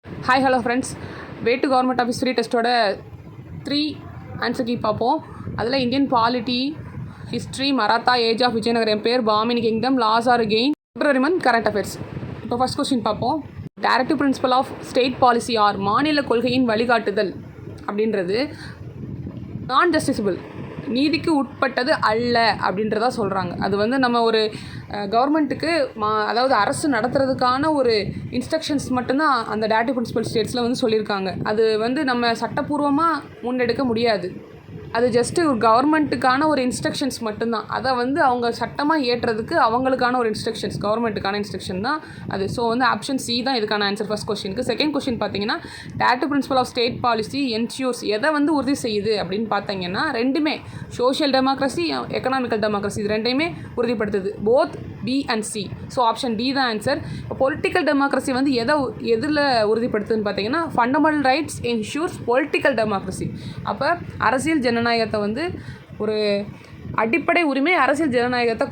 Hi hello friends, way to government office free டெஸ்ட்டோட 3 answer key பார்ப்போம். அதில் Indian polity, history, Maratha, age of Vijayanagar empire, Bahmani kingdom, loss or gain, February month, current affairs. இப்போ first question பார்ப்போம். Directive principle of state policy or மாநில கொள்கையின் வழிகாட்டுதல் அப்படின்றது நான் ஜஸ்டிசபிள், நீதிக்கு உட்பட்டது அல்ல அப்படின்றதா சொல்கிறாங்க. அது வந்து நம்ம ஒரு கவர்மெண்ட்டுக்கு அதாவது அரசு நடத்துறதுக்கான ஒரு இன்ஸ்ட்ரக்ஷன்ஸ் மட்டும்தான் அந்த டைரக்டிவ் பிரின்சிபல் ஸ்டேட்ஸில் வந்து சொல்லியிருக்காங்க. அது வந்து நம்ம சட்டப்பூர்வமாக முன்னெடுக்க முடியாது. அது ஜஸ்ட்டு ஒரு கவர்மெண்ட்டுக்கான ஒரு இன்ஸ்ட்ரக்ஷன்ஸ் மட்டும்தான். அதை வந்து அவங்க சட்டமாக ஏற்றுறதுக்கு அவங்களுக்கான ஒரு இன்ஸ்ட்ரக்ஷன்ஸ், கவர்மெண்ட்டுக்கான இன்ஸ்ட்ரக்ஷன் தான் அது. ஸோ வந்து ஆப்ஷன் சி தான் இதுக்கான ஆன்சர் ஃபஸ்ட் கொஸ்டினுக்கு. செகண்ட் கொஸ்டின் பார்த்தீங்கன்னா, directive principle of state policy ensures, எதை வந்து உறுதி செய்யுது அப்படின்னு பார்த்தீங்கன்னா, ரெண்டுமே சோஷியல் டெமோக்ரஸி, எக்கனாமிக்கல் டெமோக்ரஸி, இது ரெண்டையுமே உறுதிப்படுத்துது. Both B and C. So option D தான் ஆன்சர். இப்போ பொலிட்டிக்கல் டெமோக்ரஸி வந்து எதில் உறுதிப்படுத்துதுன்னு பார்த்தீங்கன்னா, fundamental rights ensures political democracy. அப்போ அரசியல் ஜனநாயகத்தை வந்து ஒரு அடிப்படை உரிமை அரசியல் ஜனநாயகத்தை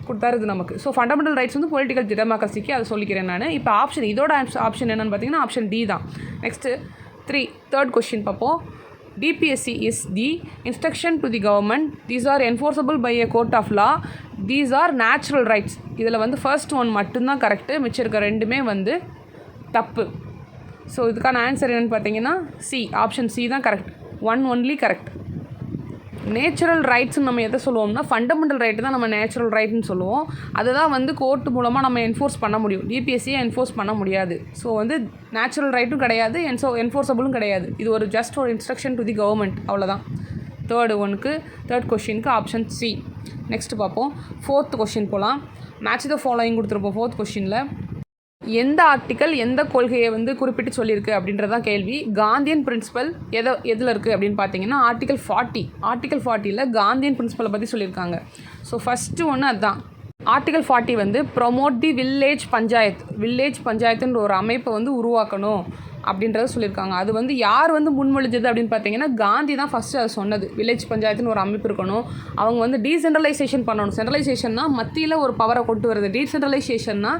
கொடுத்தாருது நமக்கு. ஸோ ஃபண்டமெண்டல் ரைட்ஸ் வந்து பொலிட்டிக்கல் டெமோக்ரஸிக்கு அதை சொல்லிக்கிறேன் நான். இப்போ ஆப்ஷன் இதோட ஆப்ஷன் என்னென்னு பார்த்தீங்கன்னா ஆப்ஷன் டி தான். நெக்ஸ்ட்டு தேர்ட் கொஸ்டின் பார்ப்போம். DPSC is the instruction to the government. These are enforceable by a court of law. These are natural rights. இதில் வந்து ஃபர்ஸ்ட் ஒன் மட்டும்தான் கரெக்டு, மிச்சம் இருக்க ரெண்டுமே வந்து தப்பு. ஸோ இதுக்கான ஆன்சர் என்னென்னு பார்த்தீங்கன்னா சி, ஆப்ஷன் சி தான் கரெக்ட். Only correct. நேச்சுரல் ரைட்ஸ்னு நம்ம எதை சொல்லுவோம்னா, ஃபண்டமெண்டல் ரைட்டு தான் நம்ம நேச்சுரல் ரைட்னு சொல்லுவோம். அதுதான் வந்து கோர்ட்டு மூலமாக நம்ம என்ஃபோர்ஸ் பண்ண முடியும். டிபிஎஸ்சியை என்ஃபோர்ஸ் பண்ண முடியாது. ஸோ வந்து நேச்சுரல் ரைட்டும் கிடையாது, என்ஃபோர்ஸபிளும் கிடையாது. இது ஒரு ஜஸ்ட் ஒரு இன்ஸ்ட்ரக்ஷன் டு தி கவர்மெண்ட், அவ்வளோதான். தேர்ட் கொஸ்டினுக்கு ஆப்ஷன் சி. நெக்ஸ்ட் பார்ப்போம். ஃபோர்த் கொஸ்டின் போகலாம். மேட்ச் த ஃபாலோயிங் கொடுத்துருப்போம் ஃபோர்த் கொஸ்டினில். எந்த ஆர்டிக்கல் எந்த கொள்கையை வந்து குறிப்பிட்டு சொல்லியிருக்கு அப்படின்றதான் கேள்வி. காந்தியன் பிரின்சிபல் எதில் இருக்குது அப்படின்னு பார்த்தீங்கன்னா ஆர்டிக்கல் 40ல் காந்தியன் பிரின்சிபலை பற்றி சொல்லியிருக்காங்க. ஸோ ஃபஸ்ட்டு ஒன்று அதுதான். ஆர்டிக்கல் 40 வந்து ப்ரொமோட் தி வில்லேஜ் பஞ்சாயத்துன்ற ஒரு அமைப்பை வந்து உருவாக்கணும் அப்படின்றத சொல்லியிருக்காங்க. அது வந்து யார் வந்து முன்மொழிஞ்சது அப்படின்னு பார்த்தீங்கன்னா காந்தி தான் ஃபஸ்ட்டு அதை சொன்னது. வில்லேஜ் பஞ்சாயத்துன்னு ஒரு அமைப்பு இருக்கணும், அவங்க வந்து டீசென்ட்ரலைசேஷன் பண்ணணும். சென்ட்ரலைசேஷன்னா மத்தியில் ஒரு பவரை கொண்டு வருது. டீசென்ட்ரலைசேஷன்னா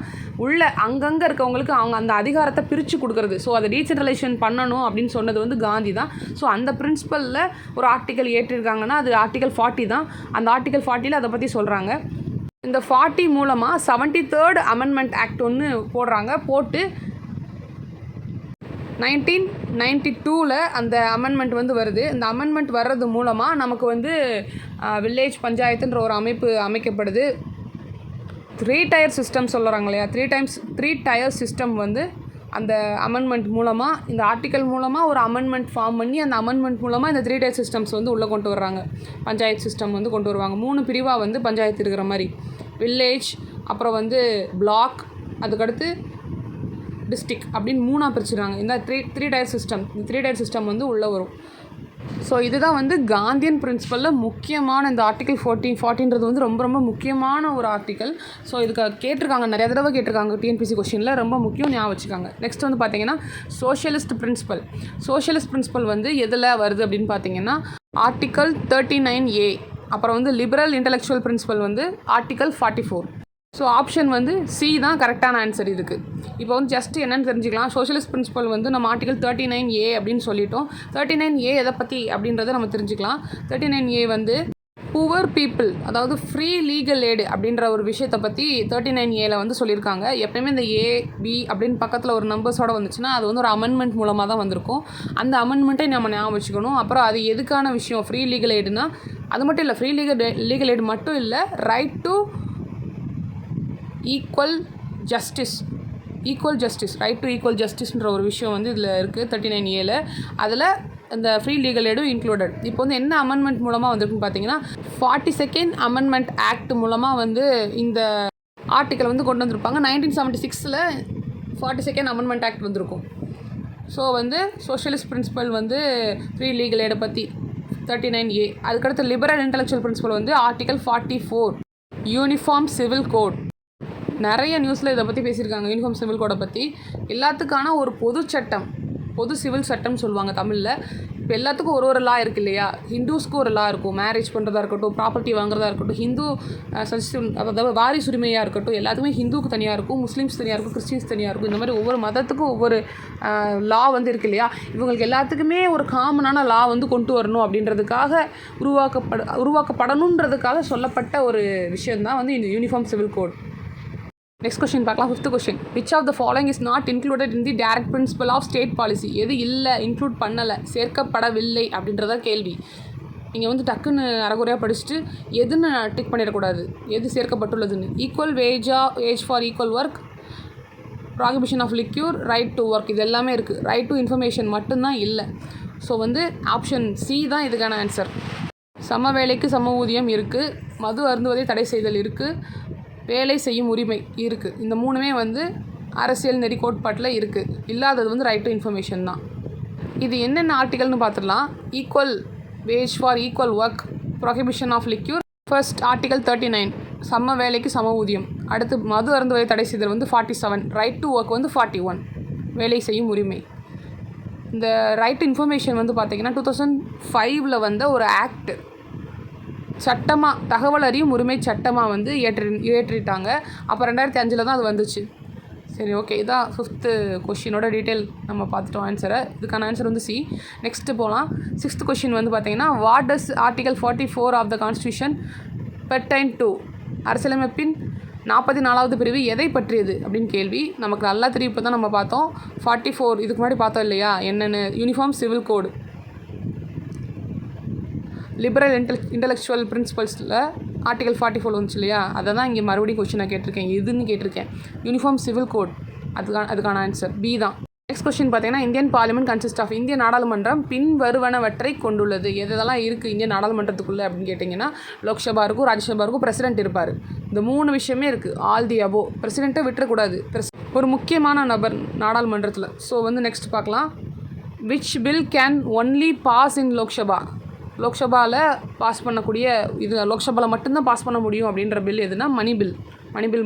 உள்ள அங்கங்கே இருக்கவங்களுக்கு அவங்க அந்த அதிகாரத்தை பிரித்து கொடுக்குறது. ஸோ அதை டீசென்ட்ரலைசேஷன் பண்ணணும் அப்படின்னு சொன்னது வந்து காந்தி தான். ஸோ அந்த பிரின்சிபலில் ஒரு ஆர்டிக்கல் ஏற்றிருக்காங்கன்னா அது ஆர்டிக்கல் 40 தான். அந்த ஆர்டிக்கல் 40ல் அதை பற்றி சொல்கிறாங்க. இந்த 40 மூலமாக 73rd அமெண்ட்மெண்ட் ஆக்ட் ஒன்று போட்டு 1992ல் அந்த அமெண்ட்மெண்ட் வந்து வருது. இந்த அமெண்ட்மெண்ட் வர்றது மூலமாக நமக்கு வந்து வில்லேஜ் பஞ்சாயத்துன்ற ஒரு அமைப்பு அமைக்கப்படுது. 3 டயர் சிஸ்டம் சொல்கிறாங்க இல்லையா, 3 டயர் சிஸ்டம் வந்து அந்த அமெண்ட்மெண்ட் மூலமாக, இந்த ஆர்டிக்கல் மூலமாக ஒரு அமெண்ட்மெண்ட் ஃபார்ம் பண்ணி அந்த அமெண்ட்மெண்ட் மூலமாக இந்த 3 டயர் சிஸ்டம்ஸ் வந்து உள்ளே கொண்டு வர்றாங்க. பஞ்சாயத்து சிஸ்டம் வந்து கொண்டு வருவாங்க. 3 பிரிவாக வந்து பஞ்சாயத்து இருக்கிற மாதிரி, வில்லேஜ், அப்புறம் வந்து பிளாக், அதுக்கடுத்து டிஸ்ட்ரிக்ட் அப்படின்னு 3ஆக பிரிச்சுருவாங்க. இந்த 3 டயர் சிஸ்டம், இந்த 3 டயர் சிஸ்டம் வந்து உள்ளே வரும். ஸோ இதுதான் வந்து காந்தியன் பிரின்சிபலில் முக்கியமான இந்த ஆர்டிக்கல் 40ன்றது வந்து ரொம்ப ரொம்ப முக்கியமான ஒரு ஆர்டிக்கல். ஸோ இதுக்கு கேட்டிருக்காங்க, நிறைய தடவை கேட்டிருக்காங்க டிஎன்பிசி கொஸ்டினில், ரொம்ப முக்கியம், ஞாபகம் வச்சுக்காங்க. நெக்ஸ்ட் வந்து பார்த்தீங்கன்னா சோஷியலிஸ்ட் பிரின்சிபல் வந்து எதில் வருது அப்படின்னு பார்த்தீங்கன்னா ஆர்டிக்கல் 39A. அப்புறம் வந்து லிபரல் இன்டலெக்சுவல் பிரின்சிபல் வந்து ஆர்டிக்கல் 44. ஸோ ஆப்ஷன் வந்து சி தான் கரெக்டான ஆன்சர் இதுக்கு. இப்போ வந்து ஜஸ்ட் என்னென்னு தெரிஞ்சுக்கலாம். சோஷியலிஸ்ட் பிரின்சிபல் வந்து நம்ம ஆர்டிக்கல் 39A அப்படின்னு சொல்லிட்டோம். 39A எதை பற்றி அப்படின்றத நம்ம தெரிஞ்சுக்கலாம். 39A வந்து புவர் பீப்புள், அதாவது ஃப்ரீ லீகல் எய்டு அப்படின்ற ஒரு விஷயத்தை பற்றி 39Aல வந்து சொல்லியிருக்காங்க. எப்பயுமே இந்த ஏபி அப்படின்னு பக்கத்தில் ஒரு நம்பர்ஸோடு வந்துச்சுன்னா அது வந்து ஒரு அமெண்ட்மெண்ட் மூலமாக தான் வந்திருக்கும். அந்த அமெண்ட்மெண்ட்டை நம்ம ஞாபகம் வச்சுக்கணும். அப்புறம் அது எதுக்கான விஷயம், ஃப்ரீ லீகல் எய்டுனா அது மட்டும் இல்லை, ஃப்ரீ லீகல் எய்டு மட்டும் இல்லை, right to equal justice, right to equal ஜஸ்டிஸ்ன்ற ஒரு விஷயம் வந்து இதில் இருக்குது 39Aல. அதில் இந்த ஃப்ரீ லீகல் எய்டும் இன்க்ளூடட். இப்போ வந்து என்ன அமெண்ட்மெண்ட் மூலமாக வந்திருக்குன்னு பார்த்தீங்கன்னா 42nd அமெண்ட்மெண்ட் ஆக்ட் மூலமாக வந்து இந்த ஆர்டிக்கல் வந்து கொண்டு வந்திருப்பாங்க. 1976ல் 42nd அமெண்ட்மெண்ட் ஆக்ட் வந்திருக்கும். ஸோ வந்து சோஷியலிஸ்ட் பிரின்சிபல் வந்து ஃப்ரீ லீகல் எய்டை பற்றி 39A. அதுக்கடுத்து லிபரல் இன்டலெக்சுவல் பிரின்சிபல் வந்து ஆர்டிக்கல் 44 யூனிஃபார்ம் சிவில் கோட். நிறைய நியூஸில் இதை பற்றி பேசியிருக்காங்க, யூனிஃபார்ம் சிவில் கோடை பற்றி. எல்லாத்துக்கான ஒரு பொது சிவில் சட்டம் சொல்லுவாங்க தமிழில். இப்போ எல்லாத்துக்கும் ஒரு லா இருக்குது இல்லையா. ஹிந்துஸ்க்கு ஒரு லா இருக்கும், மேரேஜ் பண்ணுறதா இருக்கட்டும், ப்ராப்பர்ட்டி வாங்குறதா இருக்கட்டும், ஹிந்து சஜஷன் அதாவது வாரிசுரிமையாக இருக்கட்டும், எல்லாத்துக்குமே ஹிந்துக்கு தனியாக இருக்கும், முஸ்லீம்ஸ் தனியாக இருக்கும், கிறிஸ்டின்ஸ் தனியாக இருக்கும். இந்த மாதிரி ஒவ்வொரு மதத்துக்கும் ஒவ்வொரு லா வந்து இருக்குது இல்லையா. இவங்களுக்கு எல்லாத்துக்குமே ஒரு காமனான லா வந்து கொண்டு வரணும் அப்படின்றதுக்காக உருவாக்கப்படணுன்றதுக்காக சொல்லப்பட்ட ஒரு விஷயந்தான் வந்து இந்த uniform civil code. Next question பார்க்கலாம். 5th question. Which of the following is not included in the direct principle of state policy? எது இல்லை, இன்க்ளூட் பண்ணலை, சேர்க்கப்படவில்லை அப்படின்றத கேள்வி. நீங்கள் வந்து டக்குன்னு அரைகுறையாக படிச்சுட்டு எதுன்னு டிக் பண்ணிடக்கூடாது, எது சேர்க்கப்பட்டுள்ளதுன்னு. Equal wage for equal work, prohibition of liquor, right to work, இது எல்லாமே இருக்குது. ரைட் டு இன்ஃபர்மேஷன் மட்டும்தான் இல்லை. ஸோ வந்து ஆப்ஷன் சி தான் இதுக்கான ஆன்சர். சம வேலைக்கு சம ஊதியம் இருக்குது, மது அருந்துவதை தடை செய்தல் இருக்குது, வேலை செய்யும் உரிமை இருக்குது. இந்த மூணுமே வந்து அரசியல் நெறி கோட்பாட்டில் இருக்குது. இல்லாதது வந்து ரைட் டு இன்ஃபர்மேஷன் தான். இது என்னென்ன ஆர்டிகல்னு பார்த்துடலாம். Equal wage for equal work, prohibition of liquor, first article 39 சம வேலைக்கு சம ஊதியம். அடுத்து மது அருந்துவதை தடை செய்தல் வந்து 47, ரைட் டு ஒர்க் வந்து 41 வேலை செய்யும் உரிமை. இந்த ரைட் டு இன்ஃபர்மேஷன் வந்து பார்த்திங்கன்னா 2005 வந்த ஒரு ஆக்ட், சட்டமாக தகவல் அறியும் உரிமை சட்டமாக வந்து இயற்றிட்டாங்க. அப்போ 2005 தான் அது வந்துச்சு. சரி, ஓகே, இதான் 5th கொஷினோட டீட்டெயில் நம்ம பார்த்துட்டோம் ஆன்சரை. இதுக்கான ஆன்சர் வந்து சி. நெக்ஸ்ட்டு போகலாம். 6th கொஷின் வந்து பார்த்திங்கன்னா what does article 44 of the constitution pertain to? அரசியலமைப்பின் 44வது பிரிவு எதை பற்றியது அப்படின்னு கேள்வி. நமக்கு நல்லா தெரியும், இப்போ தான் நம்ம பார்த்தோம். 44 இதுக்கு முன்னாடி பார்த்தோம் இல்லையா, என்னென்னு. Uniform civil code, liberal intellectual பிரின்சிபல்ஸில் ஆர்டிகல் 44 வந்துச்சு இல்லையா, அதை தான் இங்கே மறுபடியும் கொஸ்டினாக கேட்டிருக்கேன். எதுன்னு கேட்டிருக்கேன். யூனிஃபார்ம் சிவில் கோட், அதுக்கான ஆன்சர் பி தான். நெக்ஸ்ட் கொஸ்டின் பார்த்தீங்கன்னா இந்தியன் பார்லிமெண்ட் கன்சிஸ்ட் ஆஃப், இந்திய நாடாளுமன்றம் பின் வருவனவற்றை கொண்டுள்ளது. எதெல்லாம் இருக்குது இந்திய நாடாளுமன்றத்துக்குள்ளே அப்படின்னு கேட்டிங்கன்னா, லோக்சபா இருக்கும், ராஜ்யசபா இருக்கும், பிரசிடென்ட் இருப்பார். இந்த 3 விஷயமே இருக்குது. All the above. பிரசிடென்ட்டை விட்டுறக்கூடாது, ஒரு முக்கியமான நபர் நாடாளுமன்றத்தில். ஸோ வந்து நெக்ஸ்ட் பார்க்கலாம். Which bill can only pass in Lok Sabha? லோக்சபாவில் பாஸ் பண்ணக்கூடிய, இது லோக்சபாவில் மட்டும்தான் பாஸ் பண்ண முடியும் அப்படின்ற பில் எதுனா மணி பில்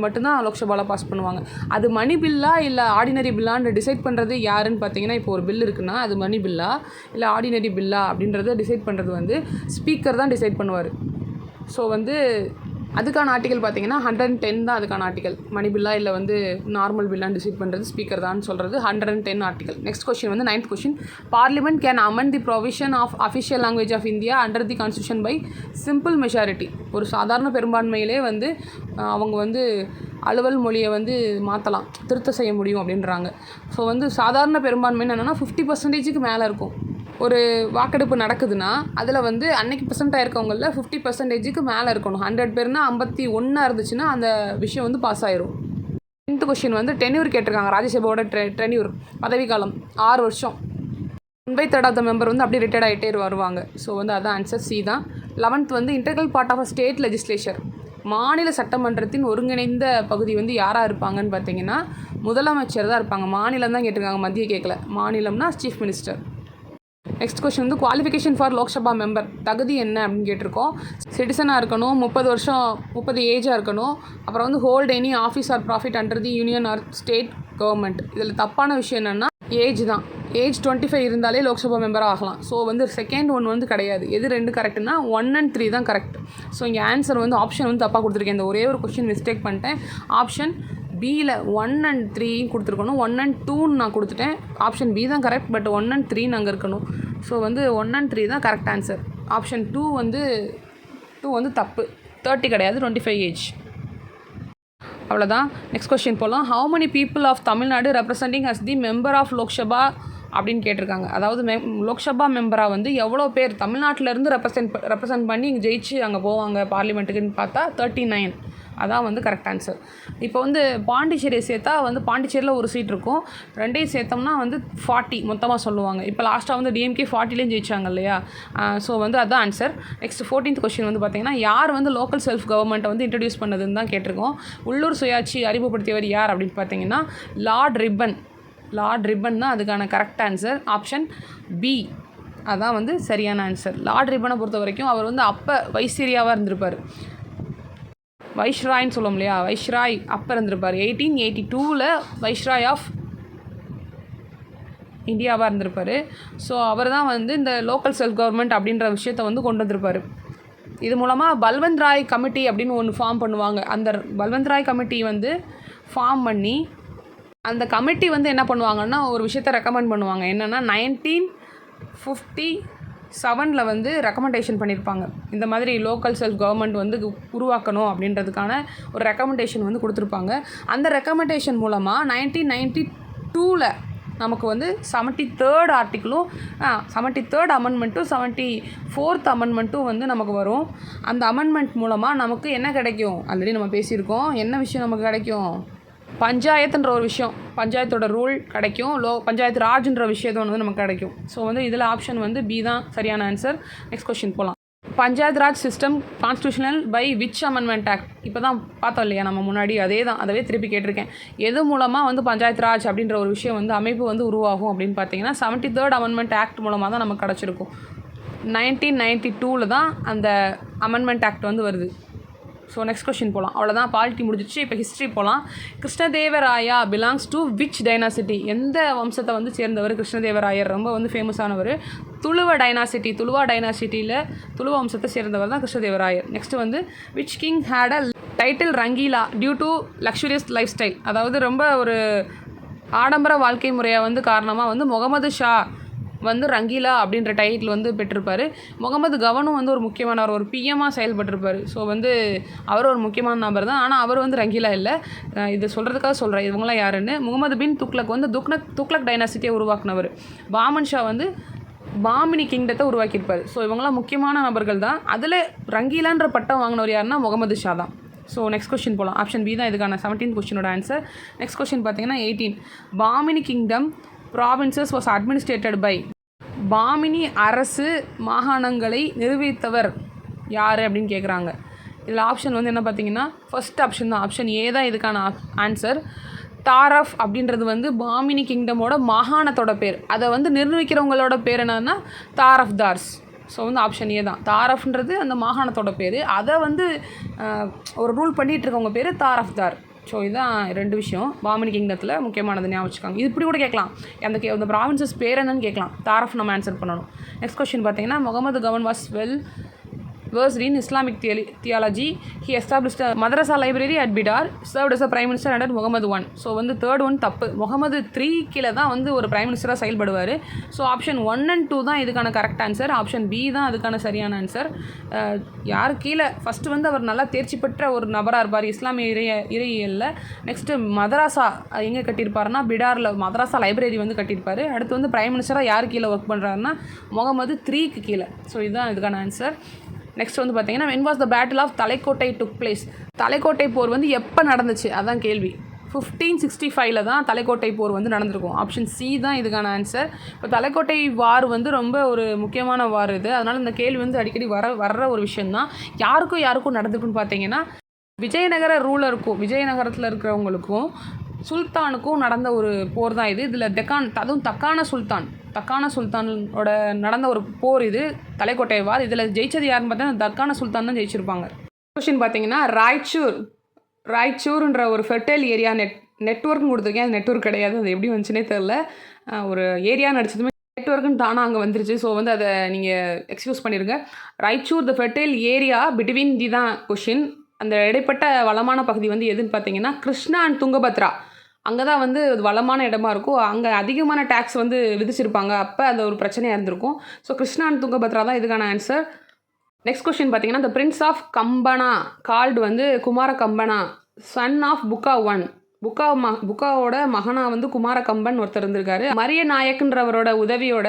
மட்டும்தான் லோக்சபாவில் பாஸ் பண்ணுவாங்க. அது மணி பில்லா இல்லை ஆர்டினரி பில்லான்னு டிசைட் பண்ணுறது யாருன்னு பார்த்தீங்கன்னா, இப்போ ஒரு பில் இருக்குன்னா அது மணி பில்லா இல்லை ஆர்டினரி பில்லா அப்படின்றத டிசைட் பண்ணுறது வந்து ஸ்பீக்கர் தான் டிசைட் பண்ணுவார். ஸோ வந்து அதுக்கான ஆர்டிகல் பார்த்தீங்கன்னா 110 தான் அதுக்கான ஆர்டிகல். மணி பில்லா இல்லை வந்து நார்மல் பில்லான்னு டிசைட் பண்ணுறது ஸ்பீக்கர் தான் சொல்கிறது 110 ஆர்டிகல். நெக்ஸ்ட் கொஸ்டின் வந்து 9th question. Parliament can amend the provision of official language of India under the constitution by simple majority. ஒரு சாதாரண பெரும்பான்மையிலே வந்து அவங்க வந்து அலுவல் மொழியை வந்து மாற்றலாம், திருத்த செய்ய முடியும் அப்படின்றாங்க. ஸோ வந்து சாதாரண பெரும்பான்மைன்னு என்னென்னா 50% மேலே இருக்கும். ஒரு வாக்கெடுப்பு நடக்குதுன்னா அதில் வந்து அன்னைக்கு பெர்சென்ட்டாக இருக்கவங்களில் 50% மேலே இருக்கணும். 100 பேர்னா 51 இருந்துச்சுன்னா அந்த விஷயம் வந்து பாஸ் ஆயிரும். 10th கொஸ்டின் வந்து டென்யூர் கேட்டிருக்காங்க. ராஜ்யசபாவோட டென்யூர் பதவிக்காலம் 6 வருஷம். 1/3 ஆஃப் த மெம்பர் வந்து அப்படியே ரிட்டையர்ட் ஆகிட்டே வருவாங்க. ஸோ வந்து அதான் ஆன்சர் சி தான். 11th வந்து integral part of a state legislature, மாநில சட்டமன்றத்தின் ஒருங்கிணைந்த பகுதி வந்து யாராக இருப்பாங்கன்னு பார்த்தீங்கன்னா முதலமைச்சர் தான் இருப்பாங்க. மாநிலம் தான் கேட்டிருக்காங்க, மத்திய கேட்கல. மாநிலம்னா சீஃப் மினிஸ்டர். நெக்ஸ்ட் கொஸ்டின் வந்து குவாலிஃபிகேஷன் ஃபார் லோக்சபா மெம்பர், தகுதி என்ன அப்படின்னு கேட்டிருக்கோம். சிட்டிசனாக இருக்கணும், 30 ஏஜாக இருக்கணும், அப்புறம் வந்து hold any office or profit under the union or state government. இதில் தப்பான விஷயம் என்னென்னா ஏஜ் தான். ஏஜ் 25 இருந்தாலே லோக்சபா மெம்பராக ஆகலாம். ஸோ வந்து செகண்ட் ஒன் வந்து கிடையாது. எது 2 கரெக்டுனா 1 and 3 தான் கரெக்ட். ஸோ இங்கே ஆன்சர் வந்து ஆப்ஷன் வந்து தப்பாக கொடுத்துருக்கேன். இந்த ஒரே ஒரு கொஸ்டின் மிஸ்டேக் பண்ணிட்டேன். ஆப்ஷன் பியில் 1 and 3 கொடுத்துருக்கணும், 1 and 2 நான் கொடுத்துட்டேன். ஆப்ஷன் பி தான் கரெக்ட், பட் 1 and 3 அங்கே இருக்கணும். ஸோ வந்து 1 and 3 தான் கரெக்ட் ஆன்சர். ஆப்ஷன் 2 வந்து தப்பு. 30 கிடையாது, 25 ஏஜ். அவ்வளோதான். நெக்ஸ்ட் கொஸ்டின் போகலாம். How many people of Tamil Nadu representing as the member of Lok Sabha அப்படின்னு கேட்டிருக்காங்க. அதாவது லோக்சபா மெம்பராக வந்து எவ்வளோ பேர் தமிழ்நாட்டிலேருந்து ரெப்ரசன்ட் பண்ணி இங்கே ஜெயிச்சு அங்கே போவாங்க பார்லிமெண்ட்டுக்குன்னு பார்த்தா 39. அதான் வந்து கரெக்ட் ஆன்சர். இப்போ வந்து பாண்டிச்சேரியை சேர்த்தா வந்து பாண்டிச்சேரியில் ஒரு சீட் இருக்கும், 2 சேர்த்தோம்னா வந்து 40 மொத்தமாக சொல்லுவாங்க. இப்போ லாஸ்ட்டாக வந்து டிஎம்கே 40லேயும் ஜெயிச்சாங்க இல்லையா. ஸோ வந்து அதுதான் ஆன்சர். நெக்ஸ்ட் 14th கொஸ்டின் வந்து பார்த்திங்கன்னா யார் வந்து லோக்கல் செல்ஃப் கவர்மெண்ட்டை வந்து இன்ட்ரடியூஸ் பண்ணதுன்னு தான் கேட்டிருக்கோம். உள்ளூர் சுயாட்சி அறிமுகப்படுத்தியவர் யார் அப்படின்னு பார்த்தீங்கன்னா லார்ட் ரிப்பன் தான் அதுக்கான கரெக்ட் ஆன்சர். ஆப்ஷன் பி அதான் வந்து சரியான ஆன்சர். லார்ட் ரிப்பனை பொறுத்த வரைக்கும் அவர் வந்து அப்போ வைஸ்ரேரியாவாக இருந்திருப்பார். வைஸ்ராய்ன்னு சொல்லுவோம் இல்லையா, வைஸ்ராய் அப்போ இருந்திருப்பார். 1882 வைஸ்ராய் ஆஃப் இந்தியாவாக இருந்திருப்பார். ஸோ அவர் தான் வந்து இந்த லோக்கல் செல்ஃப் கவர்மெண்ட் அப்படின்ற விஷயத்தை வந்து கொண்டு வந்திருப்பார். இது மூலமாக பல்வந்த் ராய் கமிட்டி அப்படின்னு ஒன்று ஃபார்ம் பண்ணுவாங்க. அந்த பல்வந்த் ராய் கமிட்டி வந்து ஃபார்ம் பண்ணி அந்த கமிட்டி வந்து என்ன பண்ணுவாங்கன்னா ஒரு விஷயத்தை ரெக்கமெண்ட் பண்ணுவாங்க. என்னென்னா 1957 வந்து ரெக்கமெண்டேஷன் பண்ணியிருப்பாங்க. இந்த மாதிரி லோக்கல் செல்ஃப் கவர்மெண்ட் வந்து உருவாக்கணும் அப்படின்றதுக்கான ஒரு ரெக்கமெண்டேஷன் வந்து கொடுத்துருப்பாங்க. அந்த ரெக்கமெண்டேஷன் மூலமாக 1992 நமக்கு வந்து 73rd ஆர்டிக்கிளும் 73rd அமெண்ட்மெண்ட்டும் 74th அமெண்ட்மெண்ட்டும் வந்து நமக்கு வரும். அந்த அமெண்ட்மெண்ட் மூலமாக நமக்கு என்ன கிடைக்கும்? ஆல்ரெடி நம்ம பேசியிருக்கோம். என்ன விஷயம் நமக்கு கிடைக்கும்? பஞ்சாயத்துன்ற ஒரு விஷயம், பஞ்சாயத்தோட ரூல் கிடைக்கும். பஞ்சாயத்து ராஜ்ன்ற விஷயத்தை வந்து நமக்கு கிடைக்கும். ஸோ வந்து இதில் ஆப்ஷன் வந்து பி தான் சரியான ஆன்சர். நெக்ஸ்ட் கொஸ்டின் போகலாம். Panchayat Raj system constitutional by which amendment act? இப்போ தான் பார்த்தோம் இல்லையா நம்ம முன்னாடி, அதவே திருப்பி கேட்டிருக்கேன். எது மூலமாக வந்து பஞ்சாயத் ராஜ் அப்படின்ற ஒரு விஷயம் வந்து அமைப்பு வந்து உருவாகும் அப்படின்னு பார்த்தீங்கன்னா 73rd அமெண்ட்மெண்ட் ஆக்ட் மூலமாக தான் நமக்கு கிடச்சிருக்கும். 1992 தான் அந்த அமெண்ட்மெண்ட் ஆக்ட் வந்து வருது. ஸோ நெக்ஸ்ட் கொஸ்டின் போகலாம். அவ்வளோதான், பாலிட்டி முடிஞ்சிச்சு. இப்போ ஹிஸ்ட்ரி போகலாம். Krishnadevaraya belongs to which dynasty? எந்த வம்சத்தை வந்து சேர்ந்தவர் கிருஷ்ணதேவராயர்? ரொம்ப வந்து ஃபேமஸானவர். துளுவ டைனாசிட்டி, துளுவா டைனாசிட்டியில் துளுவ வம்சத்தை சேர்ந்தவர் தான் கிருஷ்ணதேவராயர். நெக்ஸ்ட்டு வந்து which king had a title Rangeela due to luxurious life style? அதாவது ரொம்ப ஒரு ஆடம்பர வாழ்க்கை முறையாக வந்து காரணமாக வந்து முகமது ஷா வந்து ரங்கீலா அப்படின்ற டைட்டில் வந்து பெற்றிருப்பார். முகமது கவனும் வந்து ஒரு முக்கியமானவர், ஒரு பிஎம்மாக செயல்பட்டிருப்பார். ஸோ வந்து அவர் ஒரு முக்கியமான நபர் தான். ஆனால் அவர் வந்து ரங்கீலா இல்லை. இது சொல்கிறதுக்காக சொல்கிறேன் இவங்களாம் யாருன்னு. முகமது பின் துக்ளக் வந்து துக்ளக் டைனாசிட்டியை உருவாக்குனவர். பாமன் ஷா வந்து பாமினி கிங்டத்தை உருவாக்கியிருப்பார். ஸோ இவங்களாம் முக்கியமான நபர்கள் தான். அதில் ரங்கீலான்ற பட்டம் வாங்கினவர் யாருன்னா முகமது ஷா தான். ஸோ நெக்ஸ்ட் கொஸ்டின் போகலாம். ஆப்ஷன் பி தான் இதுக்கான 17th கொஸ்டினோட ஆன்சர். நெக்ஸ்ட் கொஸ்டின் பார்த்தீங்கன்னா 18. Bahmani kingdom provinces was administered by? Bahmani அரசு மாகாணங்களை நிர்வகித்தவர் யார் அப்படின்னு கேட்குறாங்க. இதில் ஆப்ஷன் வந்து என்ன பார்த்தீங்கன்னா ஃபர்ஸ்ட் ஆப்ஷன் தான். ஆப்ஷன் ஏ தான் இதுக்கான ஆன்சர். தாரஃப் அப்படின்றது வந்து பாமினி கிங்டமோட மாகாணத்தோட பேர். அதை வந்து நிர்வகிக்கிறவங்களோட பேர் என்னன்னா தாரஃப்தார்ஸ். ஸோ வந்து ஆப்ஷன் ஏ தான். தாரஃப்ன்றது அந்த மாகாணத்தோட பேர். அதை வந்து ஒரு ரூல் பண்ணிகிட்டு இருக்கவங்க பேர் தாரஃப்தார். ஸோ இதுதான் 2 விஷயம் பாமினி கிங்டத்தில் முக்கியமானது, ஞாபகம் வச்சுக்காங்க. இது இப்படி கூட கேட்கலாம், அந்த ப்ராவின்சஸ் பேர் என்னன்னு கேட்கலாம். தாரஃப் நம்ம ஆன்சர் பண்ணணும். நெக்ஸ்ட் கொஸ்டின் பார்த்தீங்கன்னா Mohammed Gawan was well versed in Islamic theology. He established a madrasa library at Bidar, served as a prime minister under Muhammad I. So வந்து தேர்ட் ஒன் தப்பு. முகமது 3 கீழே தான் வந்து ஒரு பிரைம் மினிஸ்டராக செயல்படுவார். ஸோ ஆப்ஷன் 1 and 2 தான் இதுக்கான கரெக்ட் ஆன்சர். ஆப்ஷன் பி தான் அதுக்கான சரியான ஆன்சர். யார் கீழே? ஃபஸ்ட்டு வந்து அவர் நல்லா தேர்ச்சி பெற்ற ஒரு நபராக இருப்பார் இஸ்லாமிய இறையியலில். நெக்ஸ்ட்டு மதராசா எங்கே கட்டியிருப்பாருன்னா பிடாரில் மதராசா லைப்ரரி வந்து கட்டியிருப்பார். அடுத்து வந்து பிரைம் மினிஸ்டராக யார் கீழே ஒர்க் பண்ணுறாருன்னா முகமது 3க்கு கீழே. ஸோ இதுதான் இதுக்கான ஆன்சர். நெக்ஸ்ட் வந்து பார்த்தீங்கன்னா when was the battle of Talikota took place? Talikota போர் வந்து எப்போ நடந்துச்சு அதான் கேள்வி. 1565 தான் தலைக்கோட்டை போர் வந்து நடந்திருக்கும். ஆப்ஷன் சி தான் இதுக்கான ஆன்சர். இப்போ தலைக்கோட்டை வார் வந்து ரொம்ப ஒரு முக்கியமான வார் இது. அதனால் இந்த கேள்வி வந்து அடிக்கடி வர்ற ஒரு விஷயந்தான். யாருக்கும் நடந்திருக்குன்னு பார்த்தீங்கன்னா விஜயநகர ரூலருக்கும் விஜயநகரத்தில் இருக்கிறவங்களுக்கும் சுல்தானுக்கும் நடந்த ஒரு போர் தான் இது. இதில் அதுவும் தக்கான சுல்தானோட நடந்த ஒரு போர் இது, தலைக்கோட்டை வார். இதில் ஜெயிச்சது யாருன்னு பார்த்தீங்கன்னா தக்கான சுல்தான் தான் ஜெயிச்சிருப்பாங்க. கொஸ்டின் பார்த்தீங்கன்னா ராய்ச்சூர்ன்ற ஒரு ஃபெர்டைல் ஏரியா நெட்வொர்க்னு கொடுத்துருக்கேன். அது நெட்வொர்க் கிடையாது, அது எப்படி வந்துச்சுன்னே தெரில. ஒரு ஏரியா நடிச்சதுமே நெட்வொர்க்குன்னு தானாக அங்கே வந்துருச்சு. ஸோ வந்து அதை நீங்கள் எக்ஸ்கியூஸ் பண்ணிடுங்க. ராய்ச்சூர் த ஃபெர்டைல் ஏரியா பிட்வீன் தி தான் கொஷின். அந்த இடைப்பட்ட வளமான பகுதி வந்து எதுன்னு பார்த்தீங்கன்னா கிருஷ்ணா அண்ட் துங்கபத்ரா. அங்கே தான் வந்து வளமான இடமா இருக்கும். அங்கே அதிகமான டேக்ஸ் வந்து விதிச்சிருப்பாங்க. அப்போ அந்த ஒரு பிரச்சனையாக இருந்திருக்கும். ஸோ கிருஷ்ணா அண்ட் துங்கபத்ரா தான் இதுக்கான ஆன்சர். நெக்ஸ்ட் கொஸ்டின் பார்த்தீங்கன்னா the prince of Kampana called வந்து Kumara Kampana, son of Bukka one. புக்காவோட மகனா வந்து குமார கம்பன் ஒருத்தர் இருந்திருக்காரு. மரிய நாயக்குன்றவரோட உதவியோட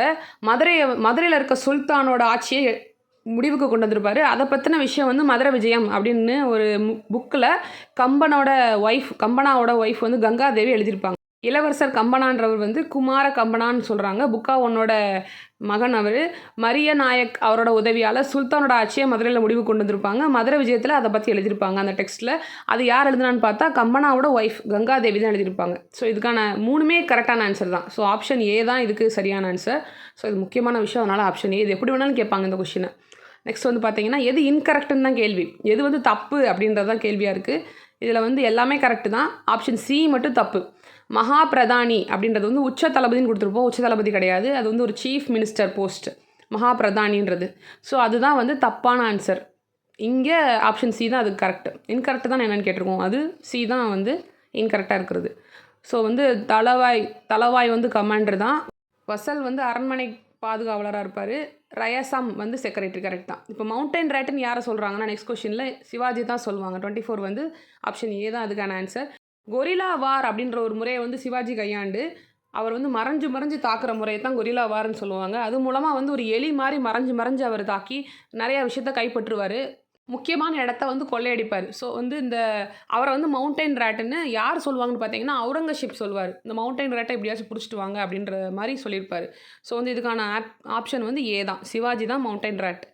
மதுரையில் இருக்க சுல்தானோட ஆட்சியை முடிவுக்கு கொண்டு வந்திருப்பார். அதை பற்றின விஷயம் வந்து மதுரை விஜயம் அப்படின்னு ஒரு புக்கில் கம்பனாவோட ஒய்ஃப் வந்து கங்காதேவி எழுதியிருப்பாங்க. இளவரசர் கம்பனான்றவர் வந்து குமார கம்பனான்னு சொல்கிறாங்க. புக்கா ஒன்னோட மகன் அவர். மரிய நாயக் அவரோட உதவியால் சுல்தானோட ஆட்சியை மதுரையில் முடிவு கொண்டு வந்திருப்பாங்க. மதுரை விஜயத்தில் அதை பற்றி எழுதியிருப்பாங்க அந்த டெக்ஸ்ட்டில். அது யார் எழுதுனான்னு பார்த்தா கம்பனாவோட ஒய்ஃப் கங்காதேவி தான் எழுதியிருப்பாங்க. ஸோ இதுக்கான 3மே கரெக்டான ஆன்சர் தான். ஸோ ஆப்ஷன் ஏ தான் இதுக்கு சரியான ஆன்சர். ஸோ இது முக்கியமான விஷயம், அதனால் ஆப்ஷன் ஏ. இது எப்படி வேணாலும் கேட்பாங்க இந்த கொஷினை. நெக்ஸ்ட் வந்து பார்த்தீங்கன்னா எது இன்கரெக்டுன்னு தான் கேள்வி, எது வந்து தப்பு அப்படின்றது தான் கேள்வியாக இருக்குது. இதில் வந்து எல்லாமே கரெக்டு தான். ஆப்ஷன் சி மட்டும் தப்பு. மகா பிரதானி அப்படின்றது வந்து உச்ச தளபதின்னு கொடுத்துருப்போம். உச்ச தளபதி கிடையாது, அது வந்து ஒரு சீஃப் மினிஸ்டர் போஸ்ட் மகா பிரதானின்றது. ஸோ அதுதான் வந்து தப்பான ஆன்சர். இங்கே ஆப்ஷன் சி தான் அதுக்கு கரெக்டு. இன்கரெக்ட் தான் என்னென்னு கேட்டிருக்கோம், அது சி தான் வந்து இன்கரெக்டாக இருக்கிறது. ஸோ வந்து தளவாய் வந்து கமாண்டர் தான். வசல் வந்து அரண்மனை பாதுகாவலராக இருப்பார். ரயசம் வந்து செக்ரட்டரி. கரெக்ட் தான். இப்போ மவுண்டைன் ரேட்டுன்னு யாரை சொல்கிறாங்கன்னா நெக்ஸ்ட் கொஷினில் சிவாஜி தான் சொல்லுவாங்க. 24 வந்து ஆப்ஷன் ஏ தான் அதுக்கான ஆன்சர். கொரில்லா வார் அப்படின்ற ஒரு முறையை வந்து சிவாஜி கையாண்டு அவர் வந்து மறைஞ்சு தாக்குற முறையை தான் கொரில்லா வார்ன்னு சொல்லுவாங்க. அது மூலமாக வந்து ஒரு எலி மாதிரி மறைஞ்சு அவர் தாக்கி நிறையா விஷயத்த கைப்பற்றுவார். முக்கியமான இடத்த வந்து கொள்ளையடிப்பார். ஸோ வந்து அவரை வந்து மவுண்டைன் ரேட்டுன்னு யார் சொல்லுவாங்கன்னு பார்த்தீங்கன்னா அவுரங்கசீப் சொல்லுவார். இந்த மவுண்டைன் ரேட்டை எப்படியாச்சும் பிடிச்சிட்டு வாங்க அப்படின்ற மாதிரி சொல்லியிருப்பார். ஸோ வந்து இதுக்கான ஆப்ஷன் வந்து ஏ தான். சிவாஜி தான் மவுண்டைன் ரேட்.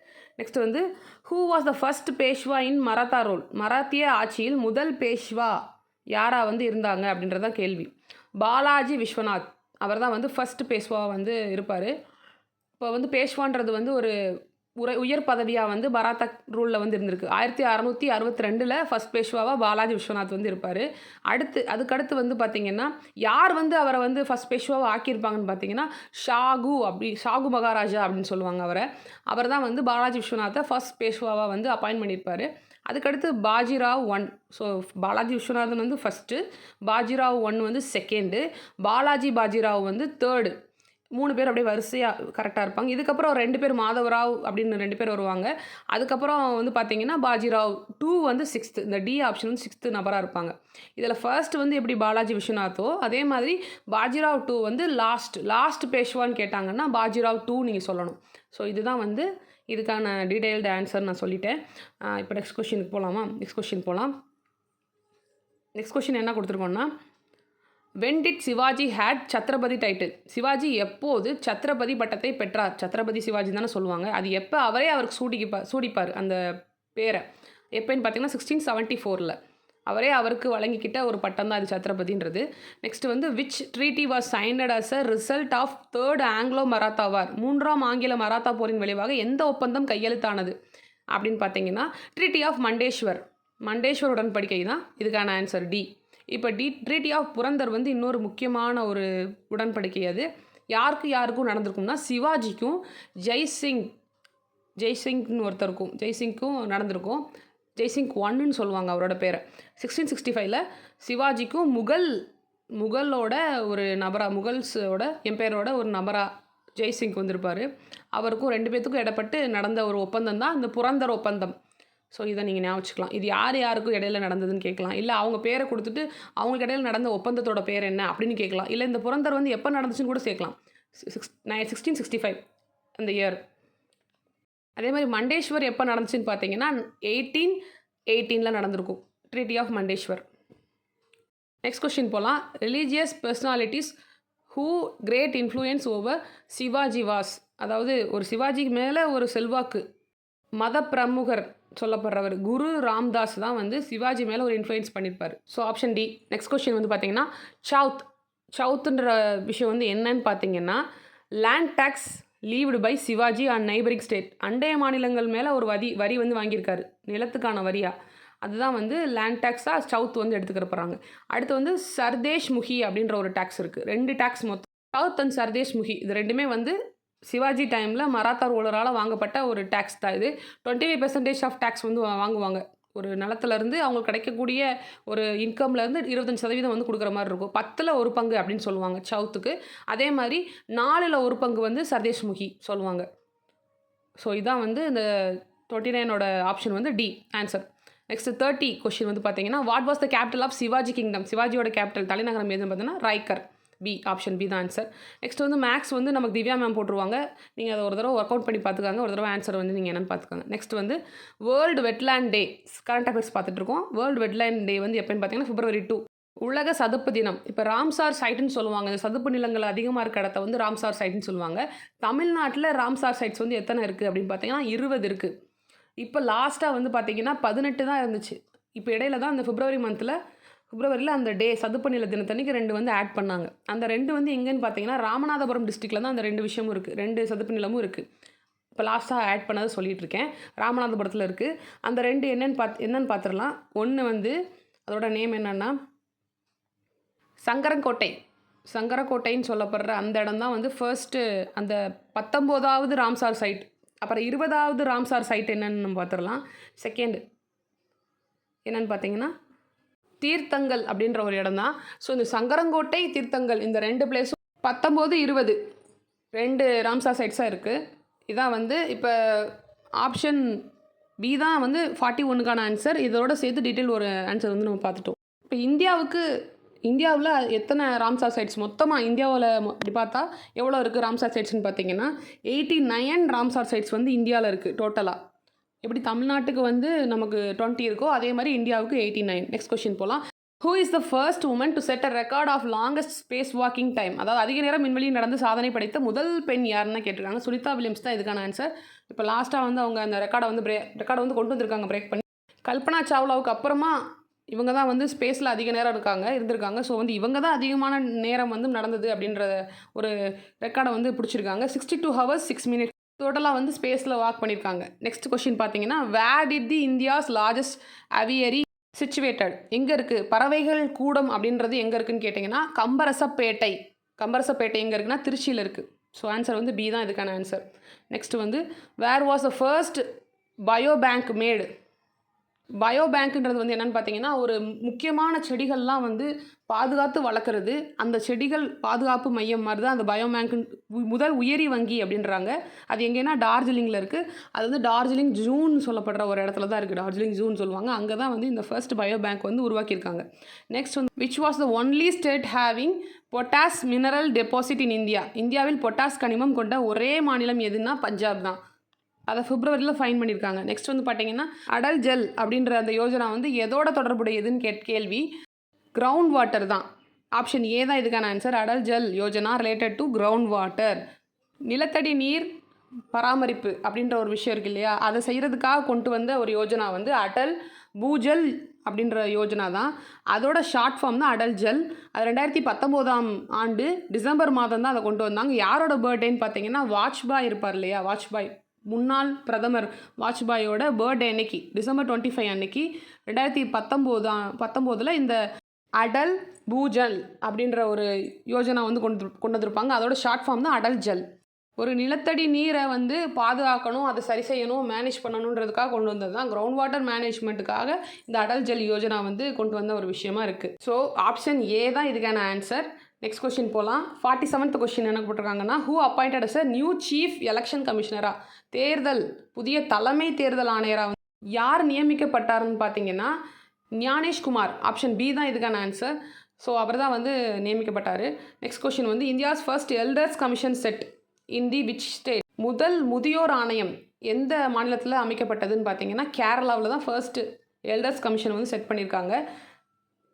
நெக்ஸ்ட் வந்து who was the first Peshwa in Maratha rule? மராத்திய ஆட்சியில் முதல் பேஷ்வா யாராக வந்து இருந்தாங்க அப்படின்றதான் கேள்வி. பாலாஜி விஸ்வநாத் அவர் தான் வந்து ஃபர்ஸ்ட் பேஷ்வாவாக வந்து இருப்பார். இப்போ வந்து பேஷ்வான்றது வந்து ஒரு உயர் பதவியாக வந்து மராத்தா ரூலில் வந்து இருந்திருக்கு. 1662 ஃபர்ஸ்ட் பேஷ்வாவாக பாலாஜி விஸ்வநாத் வந்து இருப்பார். அதுக்கடுத்து வந்து பார்த்திங்கன்னா யார் வந்து அவரை வந்து ஃபர்ஸ்ட் பேஷ்வாவை ஆக்கியிருப்பாங்கன்னு பார்த்தீங்கன்னா ஷாகு மகாராஜா அப்படின்னு சொல்லுவாங்க அவரை. அவர் தான் வந்து பாலாஜி விஸ்வநாத்தை ஃபர்ஸ்ட் பேஷ்வாவாக வந்து அப்பாயின்ட் பண்ணியிருப்பார். அதுக்கடுத்து பாஜிராவ் 1. ஸோ பாலாஜி விஸ்வநாதன் வந்து ஃபஸ்ட்டு, பாஜிராவ் 1 வந்து செகண்டு, பாஜிராவ் வந்து தேர்டு. 3 பேர் அப்படியே வரிசையாக கரெக்டாக இருப்பாங்க. இதுக்கப்புறம் 2 பேர் மாதவராவ் அப்படின்னு 2 பேர் வருவாங்க. அதுக்கப்புறம் வந்து பார்த்திங்கன்னா பாஜிராவ் 2 வந்து 6th. இந்த டி ஆப்ஷன் வந்து 6th நபராக இருப்பாங்க. இதில் ஃபர்ஸ்ட் வந்து எப்படி பாலாஜி விஸ்வநாத்தோ அதே மாதிரி பாஜிராவ் 2 வந்து லாஸ்ட் பேஷ்வான்னு கேட்டாங்கன்னா பாஜிராவ் 2 நீங்கள் சொல்லணும். ஸோ இதுதான் வந்து இதுக்கான டீட்டெயில்டு ஆன்சர் நான் சொல்லிட்டேன். இப்போ நெக்ஸ்ட் கொஷினுக்கு போகலாமா? நெக்ஸ்ட் கொஷின் என்ன கொடுத்துருக்கோன்னா, when did Shivaji had Chhatrapati title? Shivaji எப்போது சத்ரபதி பட்டத்தை பெற்றார்? சத்ரபதி சிவாஜி தானே சொல்லுவாங்க. அது எப்போ அவருக்கு சூடிப்பார் அந்த பேரை. எப்போன்னு பார்த்தீங்கன்னா 1674 அவருக்கு வழங்கிக்கிட்ட ஒரு பட்டம் தான் அது சத்ரபதின்றது. நெக்ஸ்ட் வந்து which treaty was signed as a result of third Anglo Maratha war? 3ஆம் ஆங்கில மராத்தா போரின் விளைவாக எந்த ஒப்பந்தம் கையெழுத்தானது அப்படின்னு பார்த்தீங்கன்னா ட்ரீட்டி ஆஃப் மண்டேஸ்வர் உடன்படிக்கை தான் இதுக்கான ஆன்சர் டி. இப்போ ட்ரீட்டி ஆஃப் புரந்தர் வந்து இன்னொரு முக்கியமான ஒரு உடன்படிக்கை. அது யாருக்கும் நடந்திருக்கும்னா சிவாஜிக்கும் ஜெய்சிங்னு ஒருத்தருக்கும் ஜெய்சிங்க்கும் நடந்திருக்கும். ஜெய்சிங் 1ன்னு சொல்லுவாங்க அவரோட பேரை. 1665 சிவாஜிக்கும் முகலோட ஒரு நபராக, முகல்ஸோட எம்பையரோட ஒரு நபராக ஜெய்சிங் வந்திருப்பார். அவருக்கும் 2 பேர்த்துக்கும் இடப்பட்டு நடந்த ஒரு ஒப்பந்தம் தான் இந்த புரந்தர் ஒப்பந்தம். ஸோ இதை நீங்கள் ஞாபகம் வச்சுக்கலாம். இது யாருக்கும் இடையில நடந்ததுன்னு கேட்கலாம். இல்லை அவங்க பேரை கொடுத்துட்டு அவங்களுக்கு இடையில நடந்த ஒப்பந்தத்தோட பேர் என்ன அப்படின்னு கேட்கலாம். இல்லை இந்த புரந்தர் வந்து எப்போ நடந்துச்சுன்னு கூட சேர்க்கலாம். 1665 அந்த இயர். அதே மாதிரி மண்டேஸ்வர் எப்போ நடந்துச்சுன்னு பார்த்தீங்கன்னா 1818 நடந்திருக்கும். Treaty of Mandeshwar. Next question போகலாம். Religious personalities who great influence over Shivaji was? அதாவது ஒரு சிவாஜிக்கு மேலே ஒரு செல்வாக்கு மத பிரமுகர் சொல்லப்படுறவர் குரு ராம்தாஸ் தான் வந்து சிவாஜி மேலே ஒரு இன்ஃப்ளூயன்ஸ் பண்ணியிருப்பார். So option D. Next question வந்து பார்த்தீங்கன்னா சவுத்துன்ற விஷயம் வந்து என்னன்னு பார்த்தீங்கன்னா land tax levied by Shivaji and neighbouring state. அண்டைய மாநிலங்கள் மேலே ஒரு வரி வந்து வாங்கியிருக்காரு, நிலத்துக்கான வரியா. அதுதான் வந்து லேண்ட் டேக்ஸாக சவுத் வந்து எடுத்துக்கிற போகிறாங்க. அடுத்து வந்து சர்தேஷ் முகி அப்படின்ற ஒரு டேக்ஸ் இருக்குது. 2 டேக்ஸ் மொத்தம். சவுத் அண்ட் சர்தேஷ் முகி இது 2மே வந்து சிவாஜி டைமில் மராத்தா ரூலரால் வாங்கப்பட்ட ஒரு டேக்ஸ் தான் இது. 25% ஆஃப் டேக்ஸ் வந்து வாங்குவாங்க. ஒரு நிலத்துலேருந்து அவங்களுக்கு கிடைக்கக்கூடிய ஒரு இன்கம்லேருந்து 25% வந்து கொடுக்குற மாதிரி இருக்கும். 10ல் 1 பங்கு அப்படின்னு சொல்லுவாங்க சவுத்துக்கு. அதே மாதிரி 4ல் 1 பங்கு வந்து சர்தேஷ்முகி சொல்லுவாங்க. ஸோ இதான் வந்து இந்த 29ஓட ஆப்ஷன் வந்து டி ஆன்சர். நெக்ஸ்ட் 30 கொஸ்டின் வந்து பார்த்தீங்கன்னா what was the capital of Shivaji kingdom? சிவாஜியோட கேபிட்டல் தலைநகரம் எதுன்னு பார்த்தீங்கன்னா ராய்கர். பி ஆப்ஷன் பி தான் ஆன்சர். நெக்ஸ்ட் வந்து மேக்ஸ் வந்து நமக்கு திவ்யா மேம் போட்டுருவாங்க. நீங்கள் அதை ஒரு தடவை ஒர்க் அவுட் பண்ணி பார்த்துக்காங்க. ஒரு தடவை ஆன்சர் வந்து நீங்கள் என்னென்னு பார்த்துக்காங்க. நெக்ஸ்ட் வந்து வேர்ல்டு வெட்லேண்ட் டே கரண்ட் அஃபேர்ஸ் பார்த்துட்ருக்கோம். வேர்ல்டு வெட்லேண்ட் டே வந்து எப்போன்னு பார்த்தீங்கன்னா February 2. உலக சதுப்பு தினம். இப்போ ராம்சார் சைட்டுன்னு சொல்லுவாங்க. இந்த சதுப்பு நிலங்கள் அதிகமாக இருக்க இடத்த வந்து ராம்சார் சைட்டுன்னு சொல்லுவாங்க. தமிழ்நாட்டில் ராம்சார் சைட்ஸ் வந்து எத்தனை இருக்குது அப்படின்னு பார்த்தீங்கன்னா 20 இருக்குது. இப்போ லாஸ்ட்டாக வந்து பார்த்தீங்கன்னா 18 தான் இருந்துச்சு. இப்போ இடையில தான் அந்த பிப்ரவரியில் அந்த டே சதுப்பு நில தினத்தன்னைக்கு 2 வந்து ஆட் பண்ணாங்க. அந்த 2 வந்து எங்கேன்னு பார்த்தீங்கன்னா ராமநாதபுரம் டிஸ்ட்ரிக்டில் தான் அந்த 2 விஷயமும் இருக்குது. 2 சதுப்பு நிலமும் இருக்குது. இப்போ லாஸ்ட்டாக ஆட் பண்ணதை சொல்லிகிட்ருக்கேன். ராமநாதபுரத்தில் இருக்குது. அந்த 2 என்னென்னு பார்த்துடலாம். ஒன்று வந்து அதோட நேம் என்னென்னா சங்கரன்கோட்டை சங்கரக்கோட்டைன்னு சொல்லப்படுற அந்த இடம் தான் வந்து ஃபர்ஸ்ட்டு அந்த 19வது ராம்சார் சைட். அப்புறம் 20வது ராம்சார் சைட் என்னன்னு நம்ம பார்த்துடலாம். செகண்ட் என்னன்னு பார்த்தீங்கன்னா தீர்த்தங்கள் அப்படின்ற ஒரு இடம் தான். ஸோ இந்த சங்கரங்கோட்டை தீர்த்தங்கள் இந்த 2 பிளேஸும் 19, 20 2 ராம்சார் சைட்ஸாக இருக்குது. இதான் வந்து இப்போ ஆப்ஷன் பி தான் வந்து 41க்கான ஆன்சர். இதோட சேர்த்து டீட்டெயில் ஒரு ஆன்சர் வந்து நம்ம பார்த்துட்டோம். இப்போ இந்தியாவில் எத்தனை ராம்சார் சைட்ஸ் மொத்தமாக இந்தியாவில் இப்படி பார்த்தா எவ்வளோ இருக்குது ராம்சார் சைட்ஸ்னு பார்த்தீங்கன்னா 89 ராம்சார் சைட்ஸ் வந்து இந்தியாவில் இருக்குது டோட்டலாக. எப்படி தமிழ்நாட்டுக்கு வந்து நமக்கு 20 இருக்கோ அதே மாதிரி இந்தியாவுக்கு 89. நெக்ஸ்ட் கொஸ்டின் போகலாம். Who is the first woman to set a record of longest space walking time? அதாவது அதிக நேரம் விண்வெளியில் நடந்து சாதனை படைத்த முதல் பெண் யாருன்னு கேட்டிருக்காங்க. சுனிதா வில்லியம்ஸ் தான் இதுக்கான ஆன்சர். இப்போ லாஸ்ட்டாக வந்து அவங்க அந்த ரெக்கார்டை வந்து கொண்டு வந்திருக்காங்க பிரேக் பண்ணி. கல்பனா சாவ்லாவுக்கு அப்புறமா இவங்க தான் வந்து ஸ்பேஸில் அதிக நேரம் இருந்திருக்காங்க. ஸோ வந்து இவங்க தான் அதிகமான நேரம் வந்து நடந்தது அப்படின்ற ஒரு ரெக்கார்டை வந்து பிடிச்சிருக்காங்க. 62 hours 6 minutes டோட்டலாக வந்து ஸ்பேஸில் வாக் பண்ணியிருக்காங்க. நெக்ஸ்ட் கொஸ்டின் பார்த்தீங்கன்னா where did the India's largest aviary situated? எங்கே இருக்குது பறவைகள் கூடம் அப்படின்றது எங்கே இருக்குதுன்னு கேட்டிங்கன்னா கம்பரசப்பேட்டை எங்கே இருக்குன்னா திருச்சியில் இருக்குது. ஸோ ஆன்சர் வந்து பி தான் இதுக்கான ஆன்சர். நெக்ஸ்ட் வந்து where was the first bio bank made? Bio பேங்க்ன்றது வந்து என்னென்னு பார்த்தீங்கன்னா ஒரு முக்கியமான செடிகள்லாம் வந்து பாதுகாத்து வளர்க்குறது. அந்த செடிகள் பாதுகாப்பு மையம் மாதிரி தான் அந்த பயோ பேங்க் முதல் உயிரி வங்கி அப்படின்றாங்க. அது எங்கேன்னா டார்ஜிலிங்கில் இருக்குது. அது வந்து டார்ஜிலிங் ஜூன் சொல்லப்படுற ஒரு இடத்துல தான் இருக்குது. டார்ஜிலிங் ஜூன் சொல்லுவாங்க. அங்கே தான் வந்து இந்த ஃபர்ஸ்ட் பயோ பேங்க் வந்து உருவாக்கியிருக்காங்க. நெக்ஸ்ட் வந்து which was the only state having potash mineral deposit in India? இந்தியாவில் பொட்டாஸ் கனிமம் கொண்ட ஒரே மாநிலம் எதுன்னா பஞ்சாப் தான். அதை பிப்ரவரியில் ஃபைன் பண்ணியிருக்காங்க. நெக்ஸ்ட் வந்து பார்த்தீங்கன்னா அடல் ஜல் அப்படின்ற அந்த யோஜனா வந்து எதோட தொடர்புடையதுன்னு கேள்வி. கிரவுண்ட் வாட்டர் தான். ஆப்ஷன் ஏ தான் இதுக்கான answer. Atal Jal Yojana related to ground water. நிலத்தடி நீர் பராமரிப்பு அப்படின்ற ஒரு விஷயம் இருக்கு இல்லையா, அதை செய்கிறதுக்காக கொண்டு வந்த ஒரு யோஜனா வந்து அடல் பூஜல் அப்படின்ற யோஜனா தான். அதோட ஷார்ட் ஃபார்ம் தான் அடல் ஜல். அது 2019ஆம் ஆண்டு டிசம்பர் மாதம் தான் அதை கொண்டு வந்தாங்க. யாரோட பர்த்டேன்னு பார்த்தீங்கன்னா வாஜ்பாய் இருப்பார் இல்லையா, வாஜ்பாய் முன்னாள் பிரதமர் வாஜ்பாயோட பர்த்டே அன்னைக்கு டிசம்பர் 25 அன்னைக்கு 2019 இந்த அடல் பூஜல் அப்படின்ற ஒரு யோஜனா வந்து கொண்டு வந்திருப்பாங்க. அதோட ஷார்ட் ஃபார்ம் தான் அடல் ஜல். ஒரு நிலத்தடி நீரை வந்து பாதுகாக்கணும், அதை சரி செய்யணும், மேனேஜ் பண்ணணுன்றதுக்காக கொண்டு வந்தது தான். கிரவுண்ட் வாட்டர் மேனேஜ்மெண்ட்டுக்காக இந்த அடல் ஜல் யோஜனா வந்து கொண்டு வந்த ஒரு விஷயமா இருக்குது. ஸோ ஆப்ஷன் ஏ தான் இதுக்கான ஆன்சர். நெக்ஸ்ட் கொஸ்டின் போகலாம். 47th கொஸ்டின் என்ன போட்டிருக்காங்கன்னா who appointed as a new chief election கமிஷனரா? புதிய தலைமை தேர்தல் ஆணையராக வந்து யார் நியமிக்கப்பட்டாருன்னு பார்த்தீங்கன்னா ஞானேஷ்குமார். ஆப்ஷன் பி தான் இதுக்கான ஆன்சர். ஸோ அவர் தான் வந்து நியமிக்கப்பட்டார். நெக்ஸ்ட் கொஸ்டின் வந்து India's first elders commission set in the which state? முதல் முதியோர் ஆணையம் எந்த மாநிலத்தில் அமைக்கப்பட்டதுன்னு பார்த்தீங்கன்னா கேரளாவில் தான் ஃபர்ஸ்ட் எல்டர்ஸ் கமிஷன் வந்து செட் பண்ணியிருக்காங்க.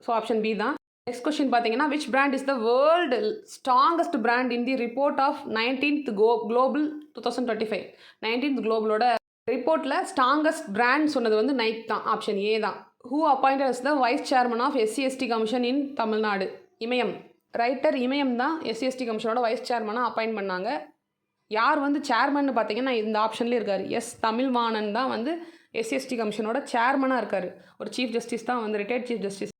ஸோ ஆப்ஷன் பி தான். நெக்ஸ்ட் கொஸ்டின் பார்த்தீங்கன்னா which brand is the world strongest brand in the report of 19th global 2025? 19th குளோபலோட ரிப்போர்ட்டில் ஸ்ட்ராங்கஸ்ட் பிராண்ட் சொன்னது வந்து நைக் தான். ஆப்ஷன் ஏ தான். Who appointed as the vice chairman of SC/ST commission in Tamil Nadu? Imayam. Writer Imayam தான் SC/ST கமிஷனோட wise சேர்மனாக appoint பண்ணாங்க. யார் வந்து சேர்மன்னு பார்த்தீங்கன்னா இந்த ஆப்ஷன்லேயே இருக்கார். தமிழ்வாணன் தான் வந்து SC/ST கமிஷனோட சேர்மனாக இருக்கார். ஒரு சீஃப் ஜஸ்டிஸ் தான் வந்து ரிட்டையர்ட் சீஃப் ஜஸ்டிஸ்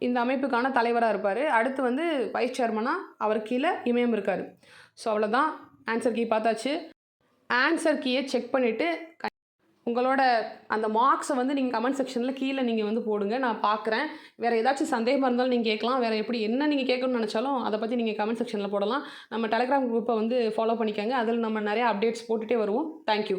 இந்த அமைப்புக்கான தலைவராக இருப்பார். அடுத்து வந்து வைஸ் சேர்மனாக அவர் கீழே இமயம் இருக்கார். ஸோ அவ்வளோதான். ஆன்சர் கீ பார்த்தாச்சு. ஆன்சர் கீயை செக் பண்ணிவிட்டு உங்களோட அந்த மார்க்ஸை வந்து நீங்கள் கமெண்ட் செக்ஷனில் கீழே நீங்கள் வந்து போடுங்க, நான் பார்க்குறேன். வேறு ஏதாச்சும் சந்தேகமாக இருந்தாலும் நீங்கள் கேட்கலாம். வேறு எப்படி என்ன நீங்கள் கேட்கணும்னு நினச்சாலும் அதை பற்றி நீங்கள் கமெண்ட் செக்ஷனில் போடலாம். நம்ம டெலிகிராம் குரூப்பை வந்து ஃபாலோ பண்ணிக்கோங்க. அதில் நம்ம நிறையா அப்டேட்ஸ் போட்டுகிட்டே வருவோம். தேங்க்யூ.